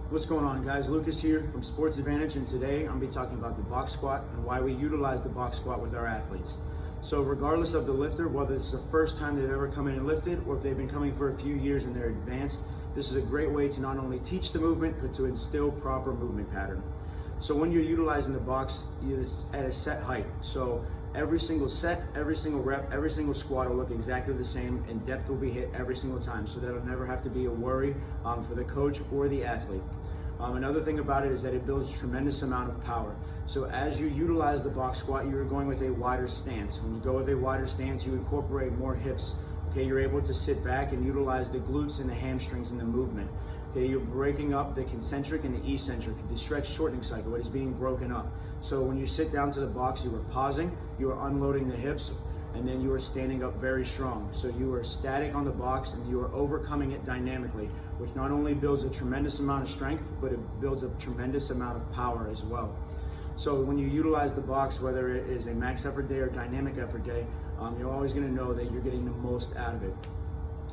What's going on, guys? Lucas here from Sports Advantage, and today I'm going to be talking about the box squat and why we utilize the box squat with our athletes. So regardless of the lifter, whether it's the first time they've ever come in and lifted or if they've been coming for a few years and they're advanced, this is a great way to not only teach the movement, but to instill proper movement pattern. So when you're utilizing the box, it's at a set height. So every single set, every single rep, every single squat will look exactly the same, and depth will be hit every single time. So that'll never have to be a worry for the coach or the athlete. Another thing about it is that it builds a tremendous amount of power. So as you utilize the box squat, you're going with a wider stance. When you go with a wider stance, you incorporate more hips. Okay, you're able to sit back and utilize the glutes and the hamstrings in the movement. Okay, you're breaking up the concentric and the eccentric, the stretch shortening cycle, what is being broken up. So when you sit down to the box, you are pausing, you are unloading the hips, and then you are standing up very strong. So you are static on the box and you are overcoming it dynamically, which not only builds a tremendous amount of strength, but it builds a tremendous amount of power as well. So when you utilize the box, whether it is a max effort day or dynamic effort day, you're always gonna know that you're getting the most out of it.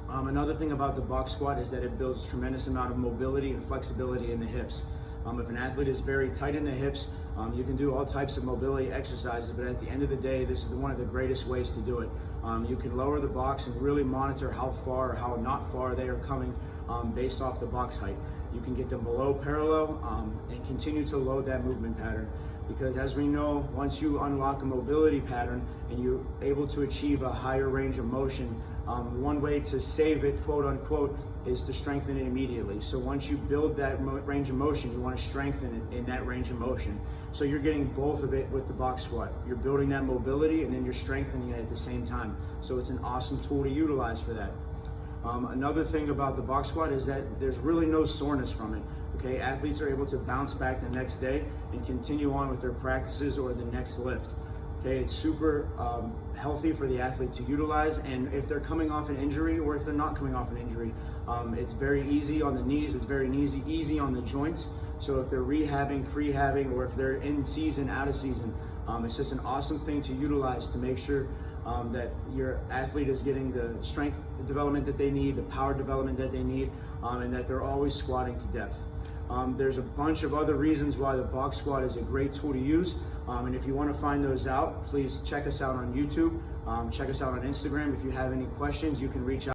Another thing about the box squat is that it builds a tremendous amount of mobility and flexibility in the hips. If an athlete is very tight in the hips, you can do all types of mobility exercises, but at the end of the day, this is one of the greatest ways to do it. You can lower the box and really monitor how far or how not far they are coming based off the box height. You can get them below parallel and continue to load that movement pattern, because as we know, once you unlock a mobility pattern and you're able to achieve a higher range of motion, one way to save it, quote unquote, is to strengthen it immediately. So once you build that range of motion, you want to strengthen it in that range of motion. So you're getting both of it with the box squat. You're building that mobility and then you're strengthening it at the same time. So it's an awesome tool to utilize for that. Another thing about the box squat is that there's really no soreness from it. Okay, athletes are able to bounce back the next day and continue on with their practices or the next lift. Okay, it's super healthy for the athlete to utilize, and if they're coming off an injury or if they're not coming off an injury, it's very easy on the knees, it's very easy on the joints. So if they're rehabbing, prehabbing, or if they're in season, out of season, it's just an awesome thing to utilize to make sure that your athlete is getting the strength development that they need, the power development that they need, and that they're always squatting to depth. There's a bunch of other reasons why the box squat is a great tool to use, and if you want to find those out, please check us out on YouTube, check us out on Instagram. If you have any questions, you can reach out.